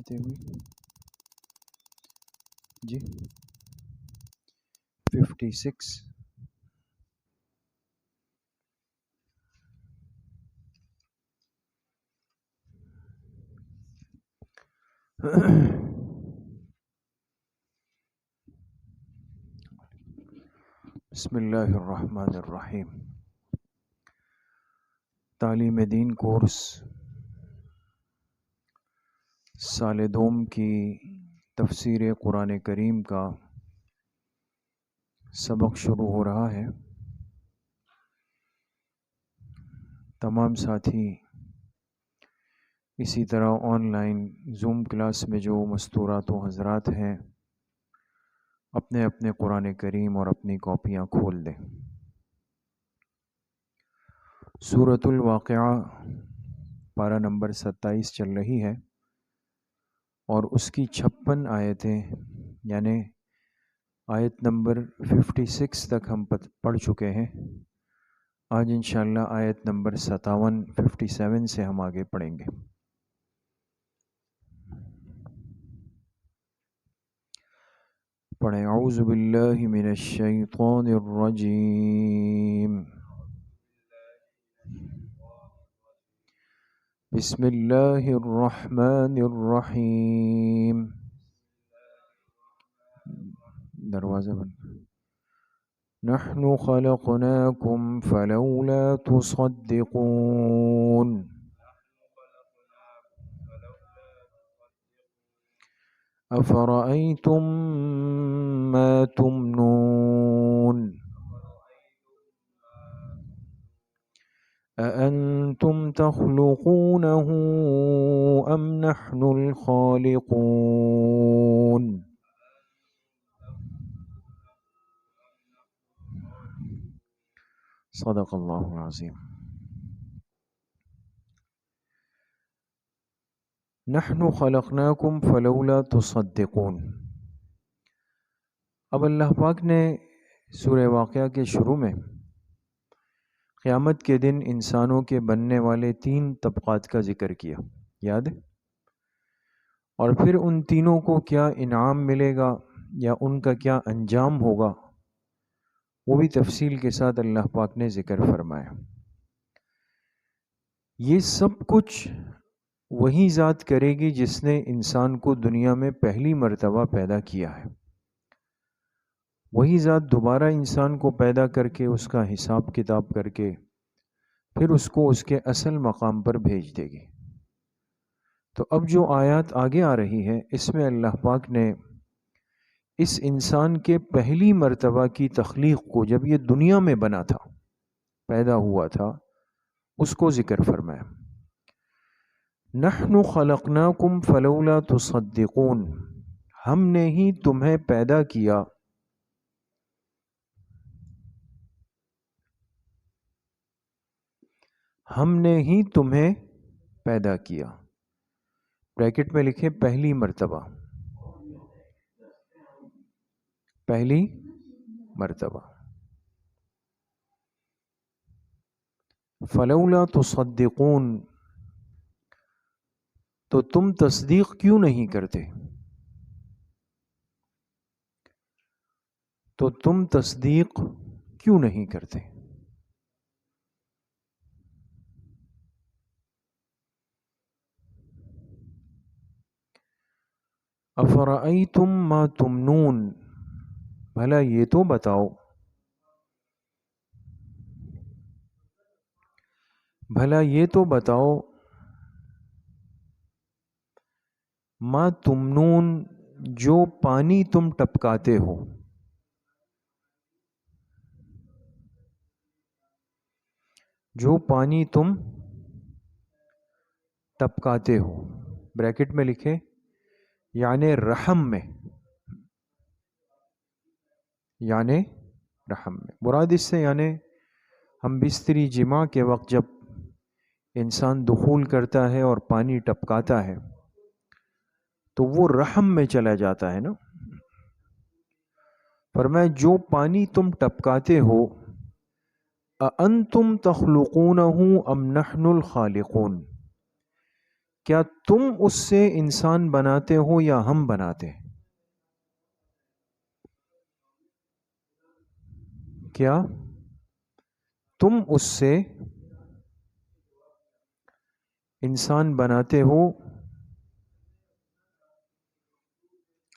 پڑھتے ہوئے جی 56 بسم اللہ الرحمن الرحیم تعلیم دین کورس سال دوم کی تفسیر قرآن کریم کا سبق شروع ہو رہا ہے۔ تمام ساتھی اسی طرح آن لائن زوم کلاس میں جو مستورات و حضرات ہیں اپنے اپنے قرآن کریم اور اپنی کاپیاں کھول دیں۔ سورۃ الواقعہ پارہ نمبر 27 چل رہی ہے اور اس کی 56 آیتیں یعنی آیت نمبر 56 تک ہم پڑھ چکے ہیں۔ آج انشاءاللہ آیت نمبر 57 سے ہم آگے پڑھیں گے۔ پڑھیں اعوذ باللہ من الشیطان الرجیم بسم اللہ الرحمن الرحیم۔ دروازہ بند۔ نحن خلقناکم فلولا تصدقون افرأیتم ما تمنون اأنتم تخلقونه ام نحن الخالقون صدق اللہ العظیم۔ نحن خلقناکم فلولا تصدقون۔ اب اللہ پاک نے سورہ واقعہ کے شروع میں قیامت کے دن انسانوں کے بننے والے 3 طبقات کا ذکر کیا، یاد ہے؟ اور پھر ان تینوں کو کیا انعام ملے گا یا ان کا کیا انجام ہوگا وہ بھی تفصیل کے ساتھ اللہ پاک نے ذکر فرمایا۔ یہ سب کچھ وہی ذات کرے گی جس نے انسان کو دنیا میں پہلی مرتبہ پیدا کیا ہے۔ وہی ذات دوبارہ انسان کو پیدا کر کے اس کا حساب کتاب کر کے پھر اس کو اس کے اصل مقام پر بھیج دے گی۔ تو اب جو آیات آگے آ رہی ہے اس میں اللہ پاک نے اس انسان کے پہلی مرتبہ کی تخلیق کو، جب یہ دنیا میں بنا تھا، پیدا ہوا تھا، اس کو ذکر فرمایا۔ نحن خلقناکم فلولا تصدقون، ہم نے ہی تمہیں پیدا کیا، ہم نے ہی تمہیں پیدا کیا۔ بریکٹ میں لکھے پہلی مرتبہ، پہلی مرتبہ۔ فلولا تصدقون، تو تم تصدیق کیوں نہیں کرتے؟ تو تم تصدیق کیوں نہیں کرتے؟ افرأیتم ما تمنون، بھلا یہ تو بتاؤ، بھلا یہ تو بتاؤ، ما تمنون، جو پانی تم ٹپکاتے ہو، جو پانی تم ٹپکاتے ہو، بریکٹ میں لکھے یعنی رحم میں، یعنی رحم میں مراد اس سے یعنی ہم بستری جماع کے وقت جب انسان دخول کرتا ہے اور پانی ٹپکاتا ہے تو وہ رحم میں چلا جاتا ہے نا۔ فرمایا جو پانی تم ٹپکاتے ہو، اَأَنْتُمْ تَخْلُقُونَهُ أَمْ نَحْنُ الْخَالِقُونَ، کیا تم اس سے انسان بناتے ہو یا ہم بناتے ہیں؟ کیا تم اس سے انسان بناتے ہو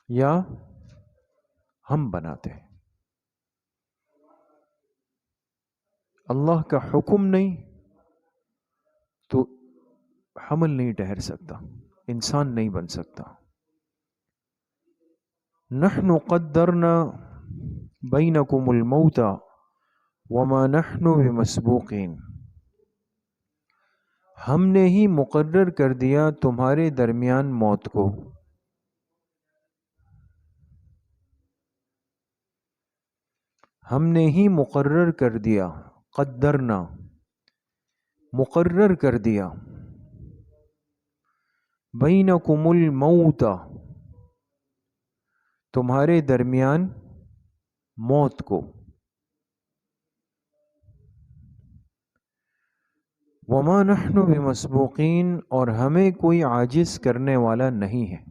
یا ہم بناتے ہیں؟ اللہ کا حکم نہیں تو حمل نہیں ٹھہر سکتا، انسان نہیں بن سکتا۔ نحن قدرنا بینکم الموت وما نحن بمسبوقین، ہم نے ہی مقرر کر دیا تمہارے درمیان موت کو، ہم نے ہی مقرر کر دیا، قدرنا مقرر کر دیا، بینکم الموت تمہارے درمیان موت کو، وما نحن بمسبوقین اور ہمیں کوئی عاجز کرنے والا نہیں ہے۔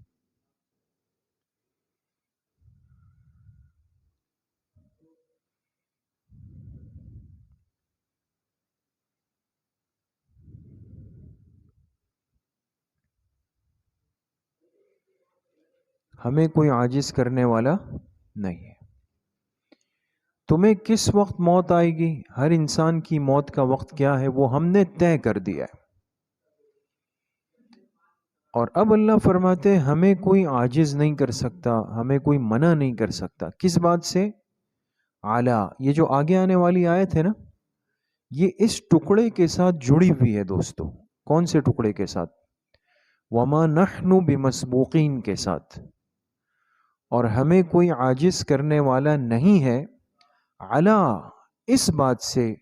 ہمیں کوئی عاجز کرنے والا نہیں ہے۔ تمہیں کس وقت موت آئے گی؟ ہر انسان کی موت کا وقت کیا ہے وہ ہم نے طے کر دیا ہے۔ اور اب اللہ فرماتے ہیں ہمیں کوئی عاجز نہیں کر سکتا، ہمیں کوئی منع نہیں کر سکتا۔ کس بات سے؟ اعلیٰ، یہ جو آگے آنے والی آیت ہے نا، یہ اس ٹکڑے کے ساتھ جڑی ہوئی ہے دوستو۔ کون سے ٹکڑے کے ساتھ؟ وما نحن بمسبوقین کے ساتھ۔ اور ہمیں کوئی عاجز کرنے والا نہیں ہے، اعلیٰ، اس بات سے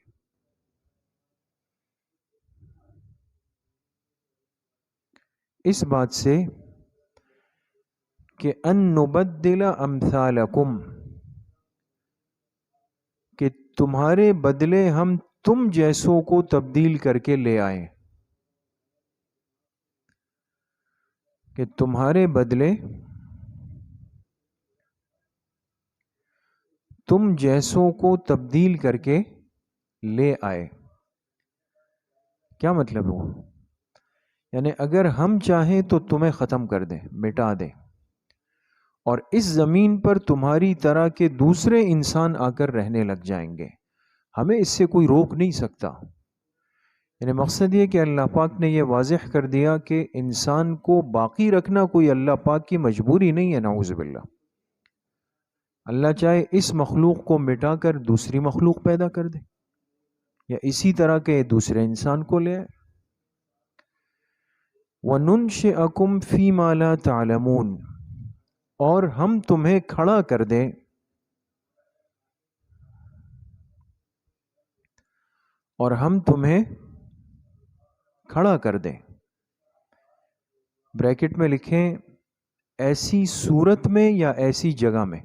کہ ان نبدل امثالکم، کہ تمہارے بدلے ہم تم جیسوں کو تبدیل کر کے لے آئیں، کہ تمہارے بدلے تم جیسوں کو تبدیل کر کے لے آئے۔ کیا مطلب ہوا؟ یعنی اگر ہم چاہیں تو تمہیں ختم کر دیں، مٹا دیں، اور اس زمین پر تمہاری طرح کے دوسرے انسان آ کر رہنے لگ جائیں گے، ہمیں اس سے کوئی روک نہیں سکتا۔ یعنی مقصد یہ کہ اللہ پاک نے یہ واضح کر دیا کہ انسان کو باقی رکھنا کوئی اللہ پاک کی مجبوری نہیں ہے، نعوذ باللہ۔ اللہ چاہے اس مخلوق کو مٹا کر دوسری مخلوق پیدا کر دے، یا اسی طرح کے دوسرے انسان کو لے آئے۔ وَنُنشِئَكُمْ فِي مَا لَا تَعْلَمُونَ، اور ہم تمہیں کھڑا کر دیں، اور ہم تمہیں کھڑا کر دیں، بریکٹ میں لکھیں ایسی صورت میں یا ایسی جگہ میں،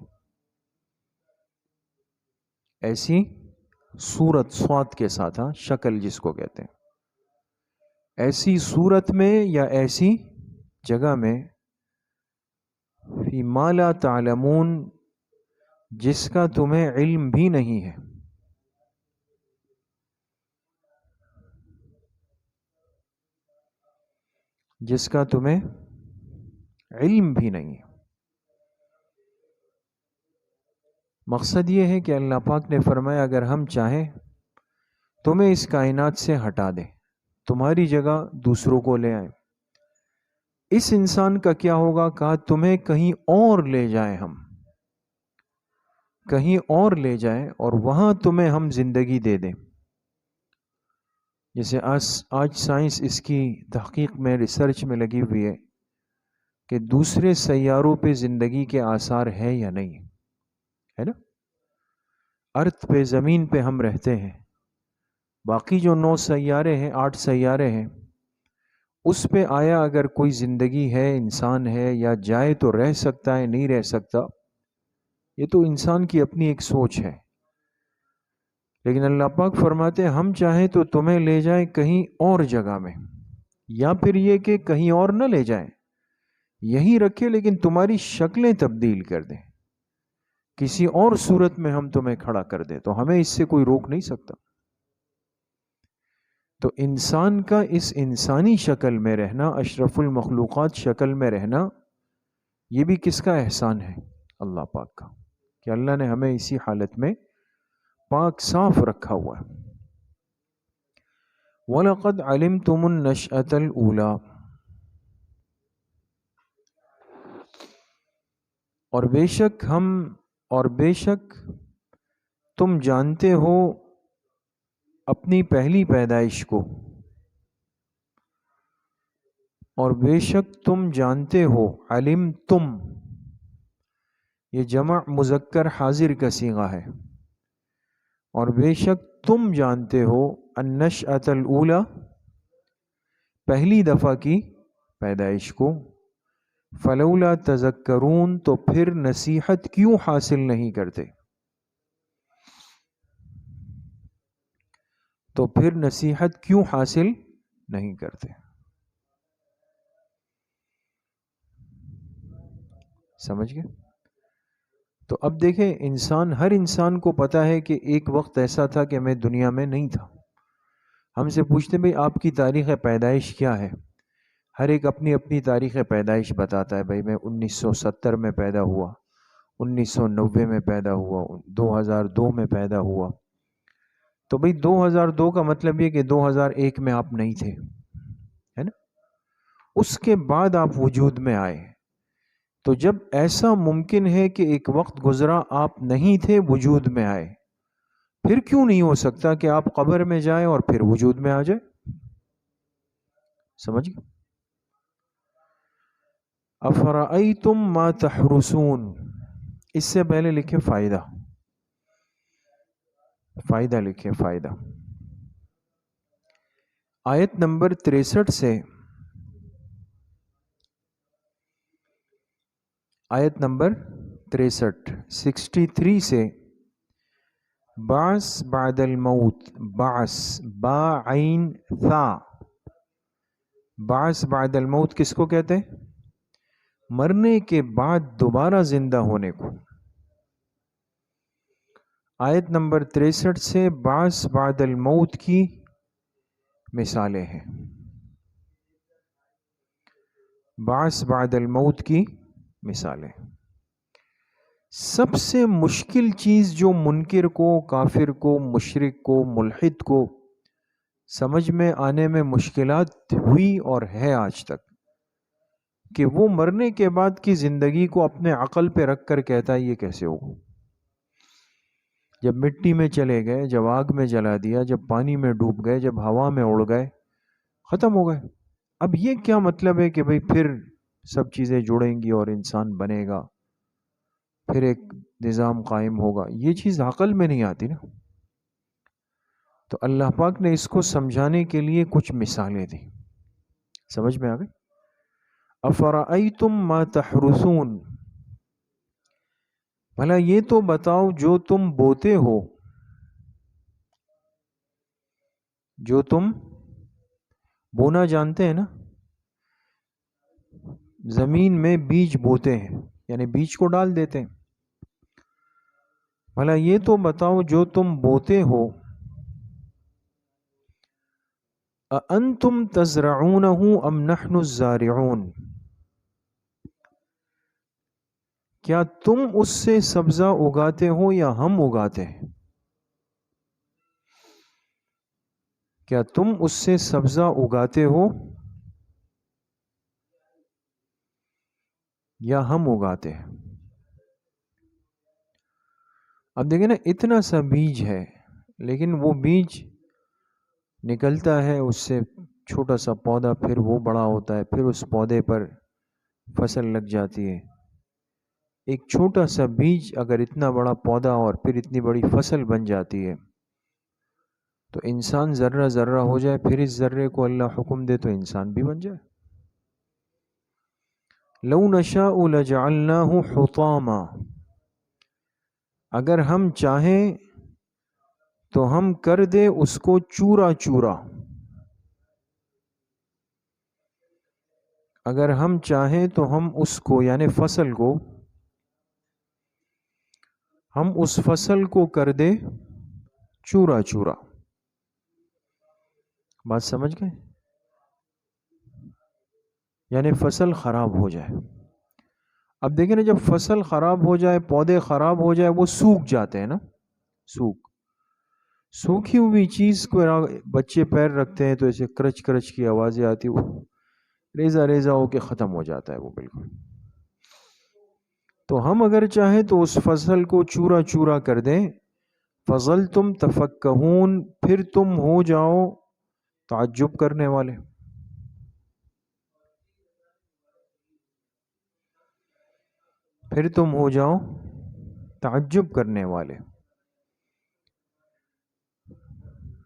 ایسی صورت صاد کے ساتھ، شکل جس کو کہتے ہیں، ایسی صورت میں یا ایسی جگہ میں، فی ما لا تعلمون، جس کا تمہیں علم بھی نہیں ہے۔ جس کا تمہیں علم بھی نہیں ہے۔ مقصد یہ ہے کہ اللہ پاک نے فرمایا اگر ہم چاہیں تمہیں اس کائنات سے ہٹا دیں، تمہاری جگہ دوسروں کو لے آئیں۔ اس انسان کا کیا ہوگا؟ کہا تمہیں کہیں اور لے جائیں، ہم کہیں اور لے جائیں اور وہاں تمہیں ہم زندگی دے دیں۔ جیسے آج سائنس اس کی تحقیق میں، ریسرچ میں لگی ہوئی ہے کہ دوسرے سیاروں پہ زندگی کے آثار ہے یا نہیں ہے نا۔ ارتھ پہ، زمین پہ ہم رہتے ہیں، باقی جو 9 سیارے ہیں، 8 سیارے ہیں، اس پہ آیا اگر کوئی زندگی ہے، انسان ہے، یا جائے تو رہ سکتا ہے، نہیں رہ سکتا، یہ تو انسان کی اپنی ایک سوچ ہے۔ لیکن اللہ پاک فرماتے ہیں ہم چاہیں تو تمہیں لے جائیں کہیں اور جگہ میں، یا پھر یہ کہ کہیں اور نہ لے جائیں، یہی رکھے لیکن تمہاری شکلیں تبدیل کر دیں، کسی اور صورت میں ہم تمہیں کھڑا کر دیں، تو ہمیں اس سے کوئی روک نہیں سکتا۔ تو انسان کا اس انسانی شکل میں رہنا، اشرف المخلوقات شکل میں رہنا، یہ بھی کس کا احسان ہے؟ اللہ پاک کا، کہ اللہ نے ہمیں اسی حالت میں پاک صاف رکھا ہوا ہے۔ وَلَقَدْ عَلِمْتُمُ النَّشْأَةَ الْأُولَى، اور بے شک تم جانتے ہو اپنی پہلی پیدائش کو، اور بے شک تم جانتے ہو، علم تم، یہ جمع مذکر حاضر کا صیغہ ہے، اور بے شک تم جانتے ہو النشأۃ الاولی، پہلی دفعہ کی پیدائش کو، فلولا تذکرون، تو پھر نصیحت کیوں حاصل نہیں کرتے؟ تو پھر نصیحت کیوں حاصل نہیں کرتے؟ سمجھ گئے؟ تو اب دیکھیں، ہر انسان کو پتا ہے کہ ایک وقت ایسا تھا کہ میں دنیا میں نہیں تھا۔ ہم سے پوچھتے بھئی آپ کی تاریخ پیدائش کیا ہے؟ ہر ایک اپنی اپنی تاریخ پیدائش بتاتا ہے، بھئی میں 1970 میں پیدا ہوا، 1990 میں پیدا ہوا، 2002 میں پیدا ہوا۔ تو بھئی 2002 کا مطلب یہ کہ 2001 میں آپ نہیں تھے، ہے نا؟ اس کے بعد آپ وجود میں آئے۔ تو جب ایسا ممکن ہے کہ ایک وقت گزرا آپ نہیں تھے، وجود میں آئے، پھر کیوں نہیں ہو سکتا کہ آپ قبر میں جائیں اور پھر وجود میں آ جائیں؟ سمجھ گئے؟ افرأیتم ما تحرسون، اس سے پہلے لکھے فائدہ، فائدہ لکھے، فائدہ۔ آیت نمبر 63 سے، آیت نمبر 63 سے، بعث بعد الموت، بعث با عین ثا، بعث بعد الموت کس کو کہتے ہیں؟ مرنے کے بعد دوبارہ زندہ ہونے کو۔ آیت نمبر 63 سے بعث بعد الموت کی مثالیں ہیں، بعث بعد الموت کی مثالیں۔ سب سے مشکل چیز جو منکر کو، کافر کو، مشرک کو، ملحد کو سمجھ میں آنے میں مشکلات ہوئی اور ہے آج تک، کہ وہ مرنے کے بعد کی زندگی کو اپنے عقل پہ رکھ کر کہتا ہے یہ کیسے ہوگا؟ جب مٹی میں چلے گئے، جب آگ میں جلا دیا، جب پانی میں ڈوب گئے، جب ہوا میں اڑ گئے، ختم ہو گئے۔ اب یہ کیا مطلب ہے کہ بھئی پھر سب چیزیں جڑیں گی اور انسان بنے گا، پھر ایک نظام قائم ہوگا؟ یہ چیز عقل میں نہیں آتی نا۔ تو اللہ پاک نے اس کو سمجھانے کے لیے کچھ مثالیں دی، سمجھ میں آ گئی؟ افرأیتم ما تحرثون، بھلا یہ تو بتاؤ جو تم بوتے ہو، جو تم بونا جانتے ہیں نا، زمین میں بیج بوتے ہیں، یعنی بیج کو ڈال دیتے ہیں۔ بھلا یہ تو بتاؤ جو تم بوتے ہو، اَأَنْتُمْ تَزْرَعُونَهُ أَمْ نَحْنُ الزَّارِعُونَ، کیا تم اس سے سبزہ اگاتے ہو یا ہم اگاتے ہیں؟ کیا تم اس سے سبزہ اگاتے ہو یا ہم اگاتے ہیں؟ اب دیکھیں نا، اتنا سا بیج ہے، لیکن وہ بیج نکلتا ہے، اس سے چھوٹا سا پودا، پھر وہ بڑا ہوتا ہے، پھر اس پودے پر فصل لگ جاتی ہے۔ ایک چھوٹا سا بیج اگر اتنا بڑا پودا اور پھر اتنی بڑی فصل بن جاتی ہے، تو انسان ذرہ ذرہ ہو جائے، پھر اس ذرے کو اللہ حکم دے تو انسان بھی بن جائے۔ لو نشاء لجعلناه حطاما، اگر ہم چاہیں تو ہم کر دے اس کو چورا چورا۔ اگر ہم چاہیں تو ہم اس کو یعنی فصل کو، ہم اس فصل کو کر دے چورا چورا. بات سمجھ گئے؟ یعنی فصل خراب ہو جائے. اب دیکھیں نا، جب فصل خراب ہو جائے، پودے خراب ہو جائے، وہ سوکھ جاتے ہیں نا. سوکھی ہوئی چیز کو بچے پیر رکھتے ہیں تو ایسے کرچ کرچ کی آوازیں آتی، وہ ریزہ ریزہ ہو کے ختم ہو جاتا ہے وہ بالکل. تو ہم اگر چاہیں تو اس فصل کو چورا چورا کر دیں. فضل تم تفکہون، پھر تم ہو جاؤ تعجب کرنے والے. پھر تم ہو جاؤ تعجب کرنے والے.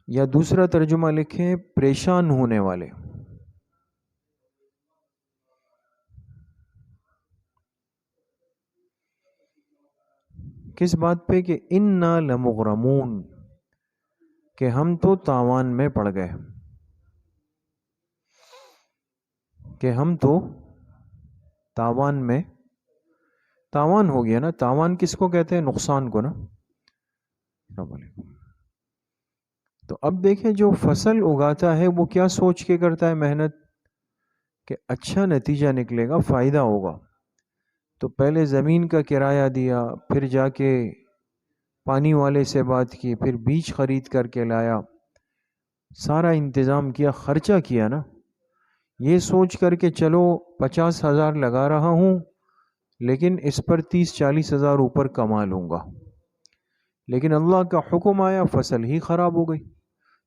یا دوسرا ترجمہ لکھیں پریشان ہونے والے. کس بات پہ؟ کہ انا لمغرمون، کہ ہم تو تاوان میں پڑ گئے. کہ ہم تو تاوان میں، تاوان ہو گیا نا. تاوان کس کو کہتے ہیں؟ نقصان کو نا. السلام علیکم. تو اب دیکھیں جو فصل اگاتا ہے وہ کیا سوچ کے کرتا ہے محنت؟ کہ اچھا نتیجہ نکلے گا، فائدہ ہوگا. تو پہلے زمین کا کرایہ دیا، پھر جا کے پانی والے سے بات کی، پھر بیج خرید کر کے لایا، سارا انتظام کیا، خرچہ کیا نا. یہ سوچ کر کے چلو 50,000 لگا رہا ہوں لیکن اس پر 30-40 ہزار اوپر کما لوں گا. لیکن اللہ کا حکم آیا، فصل ہی خراب ہو گئی.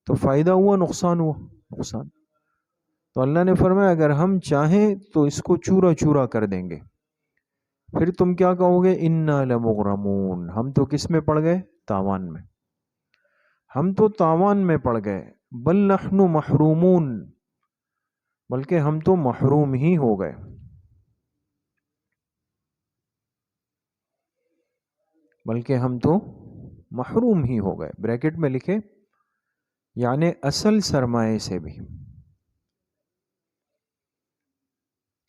تو فائدہ ہوا، نقصان ہوا؟ نقصان. تو اللہ نے فرمایا اگر ہم چاہیں تو اس کو چورا چورا کر دیں گے. پھر تم کیا کہو گے؟ انا لمغرمون، ہم تو کس میں پڑ گئے؟ تاوان میں. ہم تو تاوان میں پڑ گئے. بل نحن محرومون، بلکہ ہم تو محروم ہی ہو گئے. بلکہ ہم تو محروم ہی ہو گئے. بریکٹ میں لکھے یعنی اصل سرمایے سے بھی.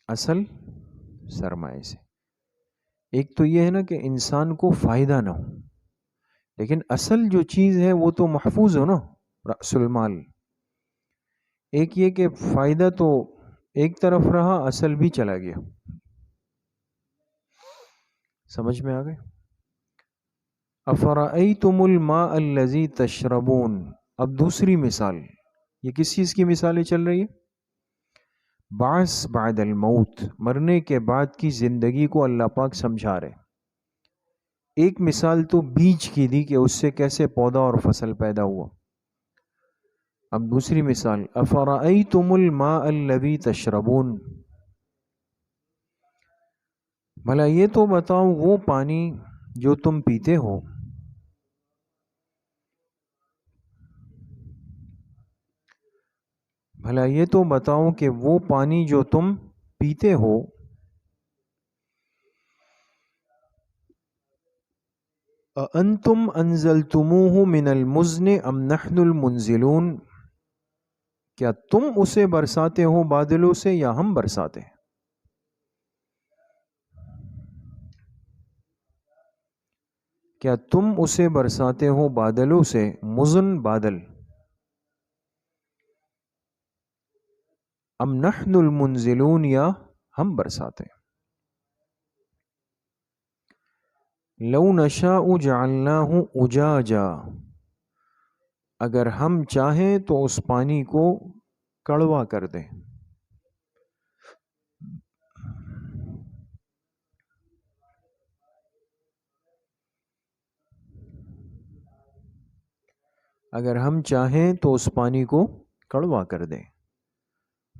اصل سرمایے سے. ایک تو یہ ہے نا کہ انسان کو فائدہ نہ ہو، لیکن اصل جو چیز ہے وہ تو محفوظ ہو نا، رأس المال. ایک یہ کہ فائدہ تو ایک طرف رہا، اصل بھی چلا گیا. سمجھ میں آ گئے؟ افرأیتم الماء الذی تشربون. اب دوسری مثال، یہ کس چیز کی مثالیں چل رہی ہے؟ بعث بعد الموت، مرنے کے بعد کی زندگی کو اللہ پاک سمجھا رہے. ایک مثال تو بیج کی دی کہ اس سے کیسے پودا اور فصل پیدا ہوا. اب دوسری مثال، افرأیتم الماء الذی تشربون. بھلا یہ تو بتاؤ وہ پانی جو تم پیتے ہو، بھلا یہ تو بتاؤ کہ وہ پانی جو تم پیتے ہو، اَأَنْتُمْ أَنزَلْتُمُوهُ مِنَ الْمُزْنِ أَمْ نَحْنُ الْمُنزِلُونَ. کیا تم اسے برساتے ہو بادلوں سے یا ہم برساتے ہیں؟ کیا تم اسے برساتے ہو بادلوں سے، مزن بادل، ام نحن المنزلون، یا ہم برساتے ہیں. لو نشاء جعلناہ اجاجا، اگر ہم چاہیں تو اس پانی کو کڑوا کر دیں. اگر ہم چاہیں تو اس پانی کو کڑوا کر دیں.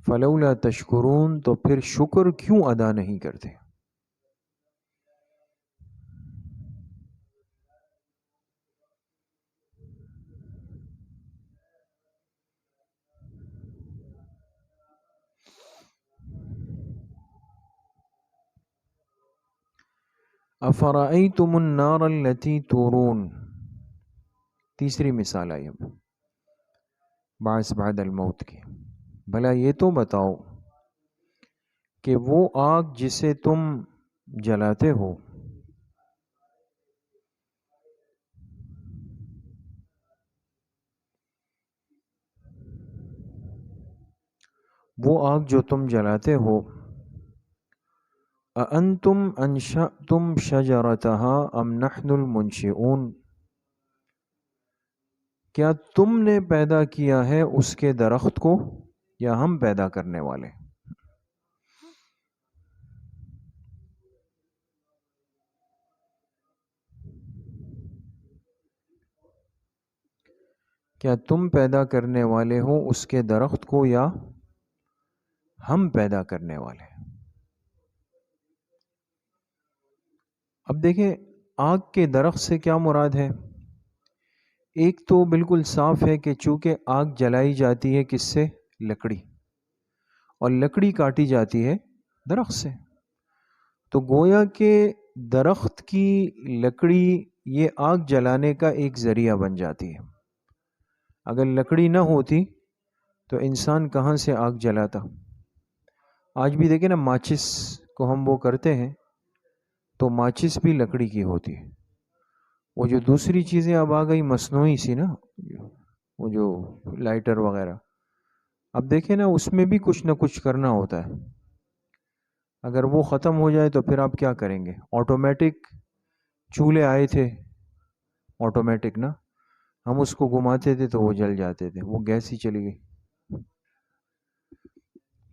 فلولا تشکرون، تو پھر شکر کیوں ادا نہیں کرتے؟ افرأیتم النار التي تورون. تیسری مثال آئی اب بعث بعد الموت کی. بھلا یہ تو بتاؤ کہ وہ آگ جسے تم جلاتے ہو وہ آگ جو تم جلاتے ہو اَأَنتُمْ أَنشَأْتُمْ شَجَرَتَهَا أَمْ نَحْنُ الْمُنشِئُونَ، کیا تم نے پیدا کیا ہے اس کے درخت کو یا ہم پیدا کرنے والے؟ کیا تم پیدا کرنے والے ہو اس کے درخت کو یا ہم پیدا کرنے والے؟ اب دیکھیں آگ کے درخت سے کیا مراد ہے؟ ایک تو بالکل صاف ہے کہ چونکہ آگ جلائی جاتی ہے کس سے؟ لکڑی، اور لکڑی کاٹی جاتی ہے درخت سے، تو گویا کہ درخت کی لکڑی یہ آگ جلانے کا ایک ذریعہ بن جاتی ہے۔ اگر لکڑی نہ ہوتی تو انسان کہاں سے آگ جلاتا؟ آج بھی دیکھیں نا، ماچس کو ہم وہ کرتے ہیں تو ماچس بھی لکڑی کی ہوتی ہے۔ وہ جو دوسری چیزیں اب آ گئی مصنوعی سی نا، وہ جو لائٹر وغیرہ، اب دیکھیں نا اس میں بھی کچھ نہ کچھ کرنا ہوتا ہے۔ اگر وہ ختم ہو جائے تو پھر آپ کیا کریں گے؟ آٹومیٹک چولہے آئے تھے، آٹومیٹک نا، ہم اس کو گھماتے تھے تو وہ جل جاتے تھے، وہ گیس ہی چلی گئی۔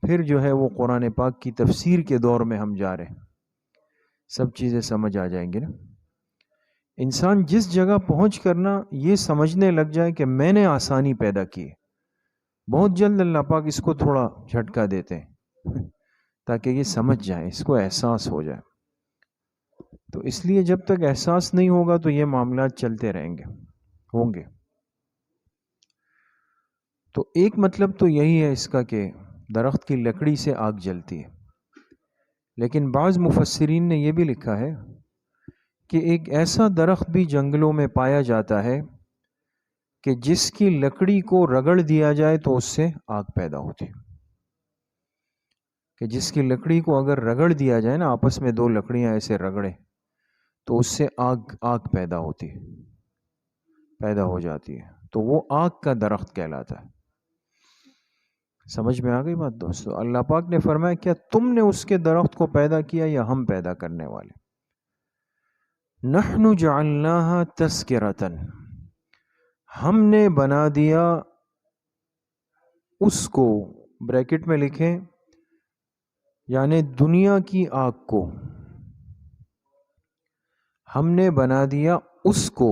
پھر جو ہے وہ قرآن پاک کی تفسیر کے دور میں ہم جا رہے ہیں، سب چیزیں سمجھ آ جائیں گی نا۔ انسان جس جگہ پہنچ کر نا یہ سمجھنے لگ جائے کہ میں نے آسانی پیدا کی ہے، بہت جلد اللہ پاک اس کو تھوڑا جھٹکا دیتے ہیں تاکہ یہ سمجھ جائے، اس کو احساس ہو جائے۔ تو اس لیے جب تک احساس نہیں ہوگا تو یہ معاملات چلتے رہیں گے، ہوں گے۔ تو ایک مطلب تو یہی ہے اس کا کہ درخت کی لکڑی سے آگ جلتی ہے، لیکن بعض مفسرین نے یہ بھی لکھا ہے کہ ایک ایسا درخت بھی جنگلوں میں پایا جاتا ہے کہ جس کی لکڑی کو رگڑ دیا جائے تو اس سے آگ پیدا ہوتی ہے، کہ جس کی لکڑی کو اگر رگڑ دیا جائے نا، آپس میں دو لکڑیاں ایسے رگڑے تو اس سے آگ پیدا ہوتی ہے، پیدا ہو جاتی ہے، تو وہ آگ کا درخت کہلاتا ہے۔ سمجھ میں آ گئی بات دوستو؟ اللہ پاک نے فرمایا کیا تم نے اس کے درخت کو پیدا کیا یا ہم پیدا کرنے والے؟ نحن جعلناها تذکرۃ، ہم نے بنا دیا اس کو، بریکٹ میں لکھیں، یعنی دنیا کی آگ کو ہم نے بنا دیا اس کو،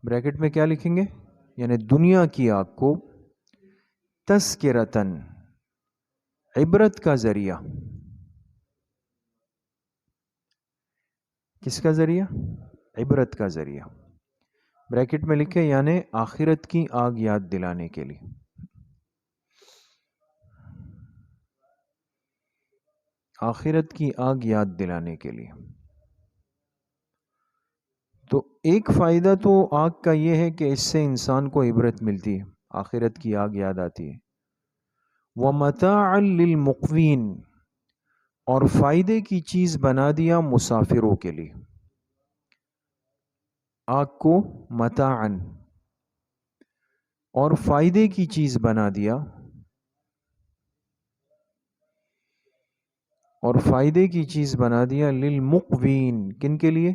بریکٹ میں کیا لکھیں گے؟ یعنی دنیا کی آگ کو، تذکرۃ، عبرت کا ذریعہ۔ کس کا ذریعہ؟ عبرت کا ذریعہ۔ بریکٹ میں لکھے یعنی آخرت کی آگ یاد دلانے کے لیے۔ آخرت کی آگ یاد دلانے کے لیے۔ تو ایک فائدہ تو آگ کا یہ ہے کہ اس سے انسان کو عبرت ملتی ہے، آخرت کی آگ یاد آتی ہے۔ وَمَتَاعًا لِلْمُقْوِينَ، اور فائدے کی چیز بنا دیا مسافروں کے لیے، آگ کو متاعن، اور فائدے کی چیز بنا دیا، اور فائدے کی چیز بنا دیا للمقوین، کن کے لیے؟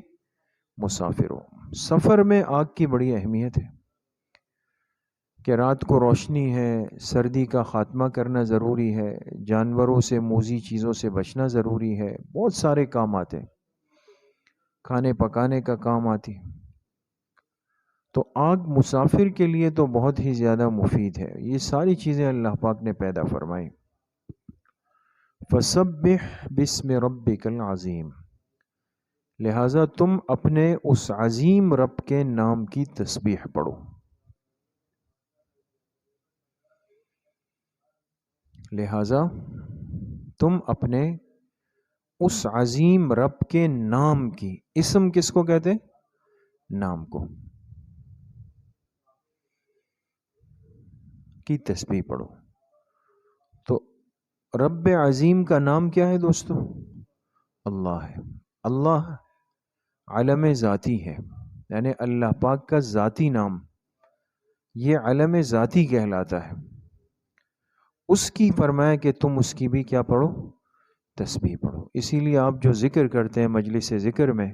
مسافروں۔ سفر میں آگ کی بڑی اہمیت ہے کہ رات کو روشنی ہے، سردی کا خاتمہ کرنا ضروری ہے، جانوروں سے، موذی چیزوں سے بچنا ضروری ہے، بہت سارے کام آتے، کھانے پکانے کا کام آتی، تو آگ مسافر کے لیے تو بہت ہی زیادہ مفید ہے۔ یہ ساری چیزیں اللہ پاک نے پیدا فرمائی۔ فَسَبِّحْ بِاسْمِ رَبِّكَ الْعَظِيمِ، لہٰذا تم اپنے اس عظیم رب کے نام کی تسبیح پڑھو، لہٰذا تم اپنے اس عظیم رب کے نام کی، اسم کس کو کہتے ہیں؟ نام کو، کی تسبیح پڑھو۔ تو رب عظیم کا نام کیا ہے دوستو؟ اللہ ہے۔ اللہ علم ذاتی ہے، یعنی اللہ پاک کا ذاتی نام یہ علم ذاتی کہلاتا ہے۔ اس کی فرمایا کہ تم اس کی بھی کیا پڑھو؟ تسبیح پڑھو۔ اسی لیے آپ جو ذکر کرتے ہیں مجلس ذکر میں،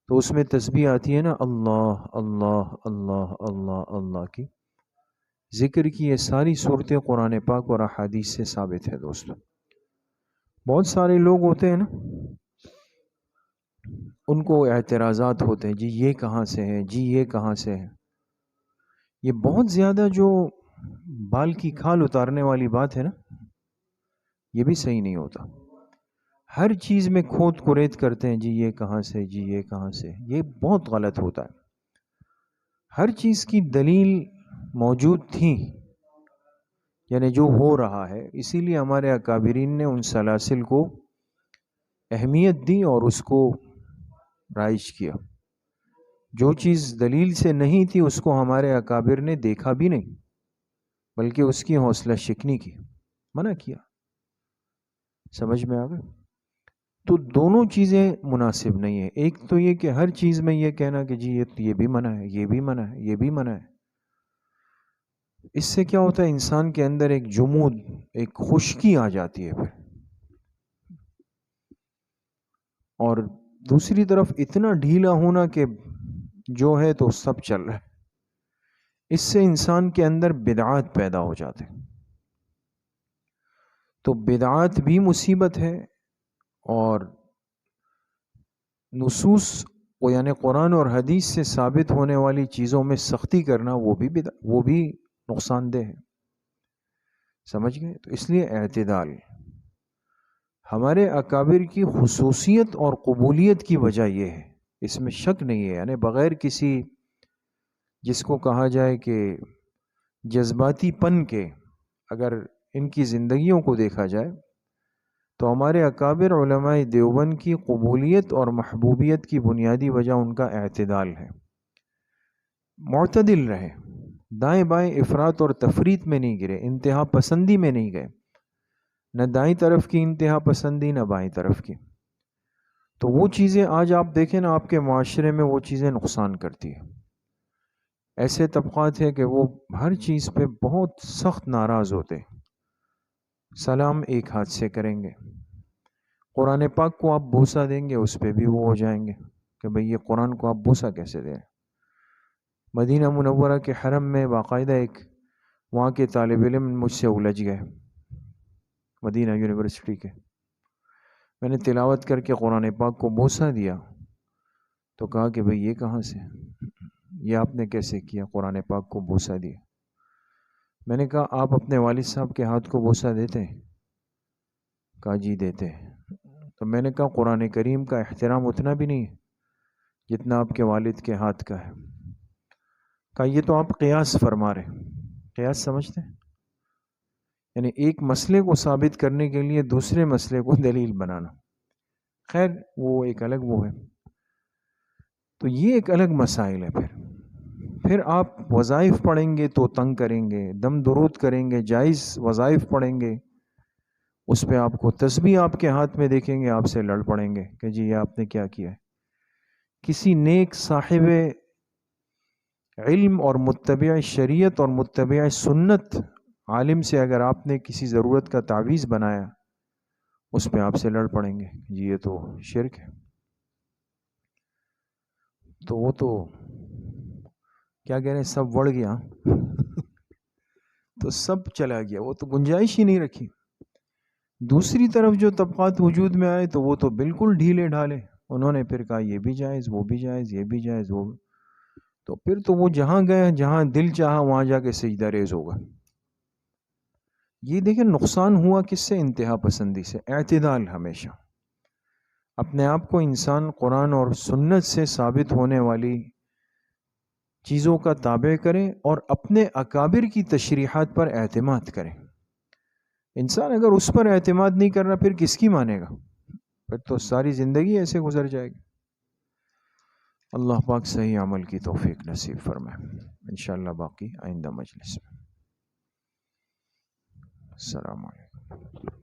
تو اس میں تسبیح آتی ہے نا، اللہ اللہ اللہ اللہ اللہ کی ذکر کی یہ ساری صورتیں قرآن پاک اور احادیث سے ثابت ہے دوستو۔ بہت سارے لوگ ہوتے ہیں نا، ان کو اعتراضات ہوتے ہیں، جی یہ کہاں سے ہے، جی یہ کہاں سے ہے۔ یہ بہت زیادہ جو بال کی کھال اتارنے والی بات ہے نا، یہ بھی صحیح نہیں ہوتا۔ ہر چیز میں کھود کرید کرتے ہیں، جی یہ کہاں سے، جی یہ کہاں سے، یہ بہت غلط ہوتا ہے۔ ہر چیز کی دلیل موجود تھی، یعنی جو ہو رہا ہے، اسی لیے ہمارے اکابرین نے ان سلاسل کو اہمیت دی اور اس کو رائج کیا۔ جو چیز دلیل سے نہیں تھی اس کو ہمارے اکابر نے دیکھا بھی نہیں، بلکہ اس کی حوصلہ شکنی کی، منع کیا۔ سمجھ میں آ گئے؟ تو دونوں چیزیں مناسب نہیں ہیں۔ ایک تو یہ کہ ہر چیز میں یہ کہنا کہ جی یہ بھی منع ہے، یہ بھی منع ہے، یہ بھی منع ہے۔ اس سے کیا ہوتا ہے، انسان کے اندر ایک جمود، ایک خشکی آ جاتی ہے پھر۔ اور دوسری طرف اتنا ڈھیلا ہونا کہ جو ہے تو سب چل رہا ہے، اس سے انسان کے اندر بدعات پیدا ہو جاتے ہیں۔ تو بدعات بھی مصیبت ہے، اور نصوص کو یعنی قرآن اور حدیث سے ثابت ہونے والی چیزوں میں سختی کرنا وہ بھی نقصان دہ ہے۔ سمجھ گئے؟ تو اس لیے اعتدال ہمارے اکابر کی خصوصیت اور قبولیت کی وجہ یہ ہے، اس میں شک نہیں ہے۔ یعنی بغیر کسی جس کو کہا جائے کہ جذباتی پن کے، اگر ان کی زندگیوں کو دیکھا جائے تو ہمارے اکابر علماء دیوبند کی قبولیت اور محبوبیت کی بنیادی وجہ ان کا اعتدال ہے۔ معتدل رہے، دائیں بائیں افراط اور تفریط میں نہیں گرے، انتہا پسندی میں نہیں گئے، نہ دائیں طرف کی انتہا پسندی نہ بائیں طرف کی۔ تو وہ چیزیں آج آپ دیکھیں نا، آپ کے معاشرے میں وہ چیزیں نقصان کرتی ہیں۔ ایسے طبقات ہیں کہ وہ ہر چیز پہ بہت سخت ناراض ہوتے ہیں، سلام ایک ہاتھ سے کریں گے، قرآن پاک کو آپ بوسہ دیں گے اس پہ بھی وہ ہو جائیں گے کہ بھئی یہ قرآن کو آپ بوسہ کیسے دیں۔ مدینہ منورہ کے حرم میں باقاعدہ ایک وہاں کے طالب علم مجھ سے الجھ گئے، مدینہ یونیورسٹی کے۔ میں نے تلاوت کر کے قرآن پاک کو بوسہ دیا تو کہا کہ بھئی یہ کہاں سے، یہ آپ نے کیسے کیا، قرآن پاک کو بوسہ دیا۔ میں نے کہا آپ اپنے والد صاحب کے ہاتھ کو بوسہ دیتے ہیں؟ کہا جی دیتے ہیں۔ تو میں نے کہا قرآن کریم کا احترام اتنا بھی نہیں ہے جتنا آپ کے والد کے ہاتھ کا ہے۔ کہا یہ تو آپ قیاس فرما رہے ہیں۔ قیاس سمجھتے ہیں؟ یعنی ایک مسئلے کو ثابت کرنے کے لیے دوسرے مسئلے کو دلیل بنانا۔ خیر وہ ایک الگ وہ ہے۔ تو یہ ایک الگ مسائل ہے۔ پھر آپ وظائف پڑھیں گے تو تنگ کریں گے، دم درود کریں گے، جائز وظائف پڑھیں گے، اس پہ آپ کو تسبیح آپ کے ہاتھ میں دیکھیں گے، آپ سے لڑ پڑیں گے کہ جی یہ آپ نے کیا کیا ہے۔ کسی نیک صاحب علم اور متبع شریعت اور متبع سنت عالم سے اگر آپ نے کسی ضرورت کا تعویذ بنایا، اس پہ آپ سے لڑ پڑیں گے جی یہ تو شرک ہے۔ تو وہ تو کیا کہہ رہے ہیں، سب بڑھ گیا تو سب چلا گیا، وہ تو گنجائش ہی نہیں رکھی۔ دوسری طرف جو طبقات وجود میں آئے تو وہ تو بالکل ڈھیلے ڈھالے، انہوں نے پھر کہا یہ بھی جائز، وہ بھی جائز، یہ بھی جائز، وہ بھی۔ تو پھر تو وہ جہاں گئے، جہاں دل چاہا وہاں جا کے سجدہ ریز ہوگا۔ یہ دیکھیں نقصان ہوا کس سے، انتہا پسندی سے۔ اعتدال ہمیشہ اپنے آپ کو انسان قرآن اور سنت سے ثابت ہونے والی چیزوں کا تابع کریں اور اپنے اکابر کی تشریحات پر اعتماد کریں۔ انسان اگر اس پر اعتماد نہیں کر رہا پھر کس کی مانے گا؟ پھر تو ساری زندگی ایسے گزر جائے گی۔ اللہ پاک صحیح عمل کی توفیق نصیب فرمائے۔ انشاءاللہ باقی آئندہ مجلس میں۔ السلام علیکم۔